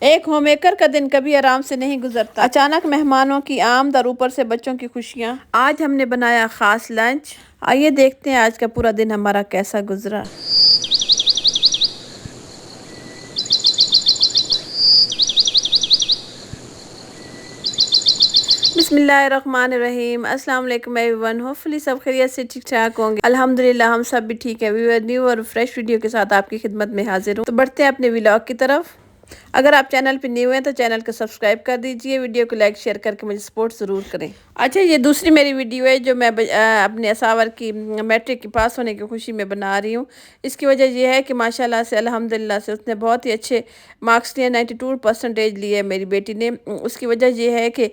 ایک home maker کا دن کبھی آرام سے نہیں گزرتا۔ اچانک مہمانوں کی آمد اور اوپر سے بچوں کی خوشیاں۔ آج ہم نے بنایا خاص لنچ۔ آئیے دیکھتے ہیں آج کا پورا دن ہمارا کیسا گزرا۔ بسم اللہ الرحمن الرحیم۔ السلام علیکم ایوری ون، ہوپفلی سب خیریت سے ٹھیک ٹھاک ہوں گے۔ الحمدللہ ہم سب بھی ٹھیک ہے۔ نیو اور فریش ویڈیو کے ساتھ آپ کی خدمت میں حاضر ہوں۔ تو بڑھتے ہیں اپنے ولاگ کی طرف۔ اگر آپ چینل پہ نیو ہیں تو چینل کو سبسکرائب کر دیجئے، ویڈیو کو لائک شیئر کر کے مجھے سپورٹ ضرور کریں۔ اچھا، یہ دوسری میری ویڈیو ہے جو میں اپنے اساور کی میٹرک کی پاس ہونے کی خوشی میں بنا رہی ہوں۔ اس کی وجہ یہ ہے کہ ماشاءاللہ سے الحمدللہ سے اس نے بہت ہی اچھے مارکس لیے، 92% لیے میری بیٹی نے۔ اس کی وجہ یہ ہے کہ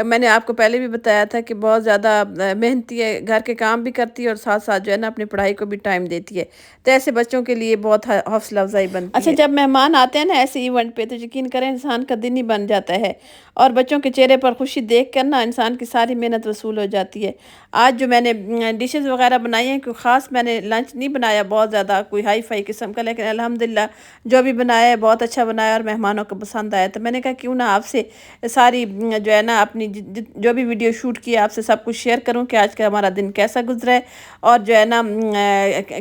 میں نے آپ کو پہلے بھی بتایا تھا کہ بہت زیادہ محنتی ہے، گھر کے کام بھی کرتی ہے اور ساتھ ساتھ جو ہے نا اپنی پڑھائی کو بھی ٹائم دیتی ہے، تو ایسے بچوں کے لیے بہت حوصلہ افزائی بنتی ہے۔ اچھا، جب مہمان آتے ہیں نا ایسے ایونٹ پہ تو یقین کریں انسان کا دن ہی بن جاتا ہے، اور بچوں کے چہرے پر خوشی دیکھ کر نا انسان کی ساری محنت وصول ہو جاتی ہے۔ آج جو میں نے ڈشز وغیرہ بنائی ہیں، کوئی خاص میں نے لنچ نہیں بنایا بہت زیادہ کوئی ہائی فائی قسم کا، لیکن الحمدللہ جو بھی بنایا ہے بہت اچھا بنایا اور مہمانوں کو پسند آیا۔ تو میں نے کہا کیوں نہ آپ سے ساری جو ہے نا اپنی جو بھی ویڈیو شوٹ کی آپ سے سب کچھ شیئر کروں کہ آج کا ہمارا دن کیسا گزرا ہے اور جو ہے نا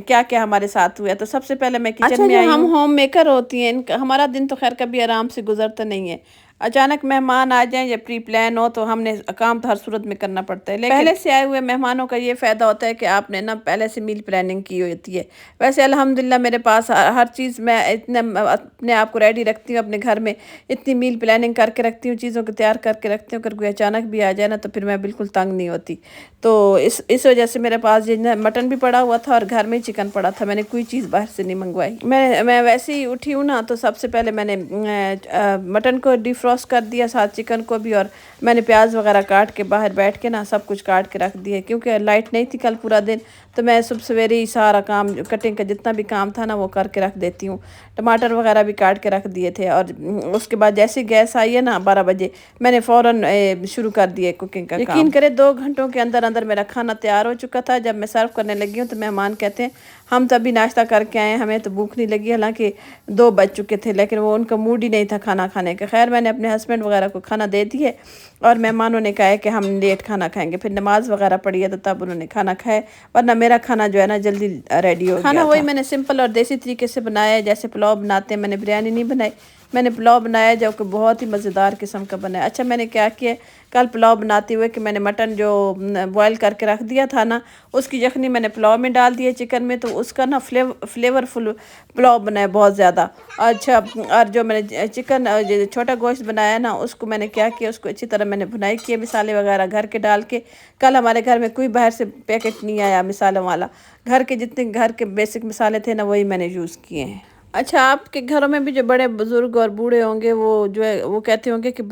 کیا کیا ہمارے ساتھ ہوا ہے۔ تو سب سے پہلے میں کچن میں آئی ہوں۔ ہم ہوم میکر ہوتی ہیں، ہمارا دن تو خیر کبھی آرام سے گزرتا نہیں ہے۔ اچانک مہمان آ جائیں یا پری پلان ہو تو ہم نے کام تو ہر صورت میں کرنا پڑتا ہے، لیکن پہلے سے آئے ہوئے مہمانوں کا یہ فائدہ ہوتا ہے کہ آپ نے نا پہلے سے میل پلاننگ کی ہوتی ہے۔ ویسے الحمدللہ میرے پاس ہر چیز میں اتنے اپنے آپ کو ریڈی رکھتی ہوں، اپنے گھر میں اتنی میل پلاننگ کر کے رکھتی ہوں، چیزوں کو تیار کر کے رکھتی ہوں، اگر کوئی اچانک بھی آ جائے نا تو پھر میں بالکل تنگ نہیں ہوتی۔ تو اس وجہ سے میرے پاس مٹن بھی پڑا ہوا تھا اور گھر میں چکن پڑا تھا، میں نے کوئی چیز باہر سے نہیں منگوائی۔ میں ویسے ہی اٹھی ہوں نا تو سب سے پہلے میں نے مٹن کو ڈی فروسٹ کر دیا، ساتھ چکن کو بھی، اور میں نے پیاز وغیرہ کاٹ کے باہر بیٹھ کے نا سب کچھ کاٹ کے رکھ دیا، کیونکہ لائٹ نہیں تھی کل پورا دن، تو میں صبح سویرے ہی سارا کام کٹنگ کا جتنا بھی کام تھا نا وہ کر کے رکھ دیتی ہوں۔ ٹماٹر وغیرہ بھی کاٹ کے رکھ دیے تھے، اور اس کے بعد جیسے گیس آئی ہے نا 12 بجے میں نے فوراً شروع کر دیا کوکنگ کا کام۔ یقین کرے 2 گھنٹوں کے اندر میرا کھانا تیار ہو چکا تھا۔ جب میں سرو کرنے لگی ہوں تو مہمان کہتے ہیں ہم تو ابھی ناشتہ کر کے آئے ہیں، ہمیں تو بھوک نہیں لگی، حالانکہ 2 بج چکے تھے، لیکن وہ ان کا موڈ ہی نہیں تھا کھانا کھانے کا۔ خیر میں نے اپنے ہسبینڈ وغیرہ کو کھانا دے دیے اور مہمانوں نے کہا ہے کہ ہم لیٹ کھانا کھائیں گے، پھر نماز وغیرہ پڑھی ہے تو تب انہوں نے کھانا کھایا، ورنہ میرا کھانا جو ہے نا جلدی ریڈی ہو گیا تھا۔ کھانا وہی میں نے سمپل اور دیسی طریقے سے بنایا ہے جیسے پلاؤ بناتے ہیں، میں نے بریانی نہیں بنائی، میں نے پلاؤ بنایا جو کہ بہت ہی مزیدار قسم کا بنا ہے۔ اچھا، میں نے کیا کیا کل پلاؤ بناتے ہوئے کہ میں نے مٹن جو بوائل کر کے رکھ دیا تھا نا اس کی یخنی میں نے پلاؤ میں ڈال دیا چکن میں، تو اس کا نا فلیورفل پلاؤ بنا ہے بہت زیادہ۔ اچھا، اور جو میں نے چکن چھوٹا گوشت بنایا نا اس کو میں نے کیا کیا، اس کو اچھی طرح میں نے بھنائی کی مسالے وغیرہ گھر کے ڈال کے۔ کل ہمارے گھر میں کوئی باہر سے پیکٹ نہیں آیا مسالوں والا، گھر کے جتنے گھر کے بیسک مسالے تھے نا وہی میں نے یوز کیے ہیں۔ اچھا، آپ کے گھروں میں بھی جو بڑے بزرگ اور بوڑھے ہوں گے وہ جو ہے وہ کہتے ہوں گے کہ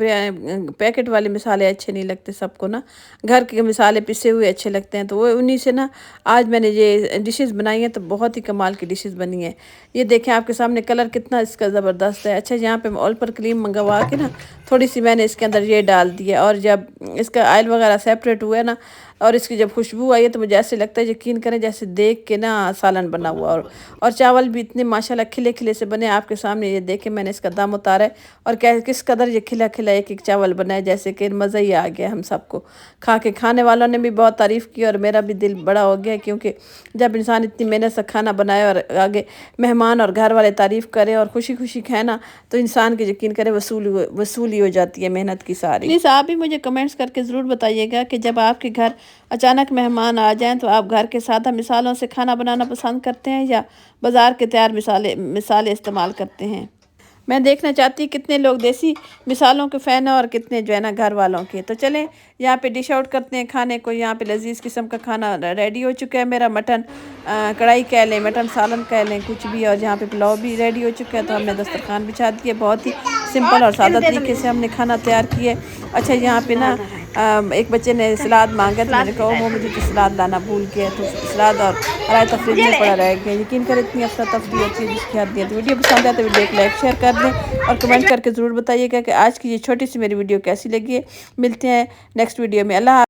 پیکٹ والے مسالے اچھے نہیں لگتے سب کو نا، گھر کے مسالے پسے ہوئے اچھے لگتے ہیں، تو وہ انہی سے نا آج میں نے یہ ڈشز بنائی ہیں تو بہت ہی کمال کی ڈشز بنی ہیں۔ یہ دیکھیں آپ کے سامنے کلر کتنا اس کا زبردست ہے۔ اچھا، یہاں پہ آل پر کریم منگوا کے نا تھوڑی سی میں نے اس کے اندر یہ ڈال دیا، اور جب اس کا آئل وغیرہ سیپریٹ ہوا ہے نا اور اس کی جب خوشبو آئی ہے تو مجھے ایسے لگتا ہے یقین کریں جیسے دیکھ کے نا سالن بنا ہوا، اور چاول بھی اتنے ماشاءاللہ کھلے کھلے سے بنے آپ کے سامنے۔ یہ دیکھیں میں نے اس کا دم اتارا ہے اور کس قدر یہ کھلا کھلا ایک ایک چاول بنا ہے، جیسے کہ مزہ ہی آ گیا ہم سب کو کھا کے۔ کھانے والوں نے بھی بہت تعریف کی اور میرا بھی دل بڑا ہو گیا، کیونکہ جب انسان اتنی محنت سے کھانا بنائے اور آگے مہمان اور گھر والے تعریف کرے اور خوشی خوشی کھائے نا تو انسان کی یقین کرے وصولی ہو جاتی ہے محنت کی ساری۔ پلیز آپ بھی مجھے کمنٹس کر کے ضرور بتائیے گا کہ جب آپ کے گھر اچانک مہمان آ جائیں تو آپ گھر کے سادہ مثالوں سے کھانا بنانا پسند کرتے ہیں یا بازار کے تیار مثالیں استعمال کرتے ہیں۔ میں دیکھنا چاہتی کتنے لوگ دیسی مثالوں کے فین ہیں اور کتنے جو ہے نا گھر والوں کے۔ تو چلیں یہاں پہ ڈش آؤٹ کرتے ہیں کھانے کو۔ یہاں پہ لذیذ قسم کا کھانا ریڈی ہو چکا ہے میرا، مٹن کڑھائی کہہ لیں، مٹن سالن کہہ لیں، کچھ بھی، اور یہاں پہ پلاؤ بھی ریڈی ہو چکا ہے۔ تو ہم نے دسترخوان بچھا دیا، بہت ہی سمپل اور سادہ طریقے سے ہم نے کھانا تیار کیا ہے۔ اچھا، یہاں پہ نا ایک بچے نے سلاد مانگا تو میں نے کہا وہ مجھے تو سلاد لانا بھول گیا، تو سلاد اور رائتہ فریج میں پڑا رہ گیا۔ یقین کریں اتنی افراتفری ہوتی ہے جس کی حد نہیں ہے۔ تو ویڈیو پسند ہے تو ویڈیو کو لائک شیئر کر دیں اور کمنٹ کر کے ضرور بتائیے گا کہ آج کی یہ چھوٹی سی میری ویڈیو کیسی لگی ہے۔ ملتے ہیں نیکسٹ ویڈیو میں، اللہ حافظ۔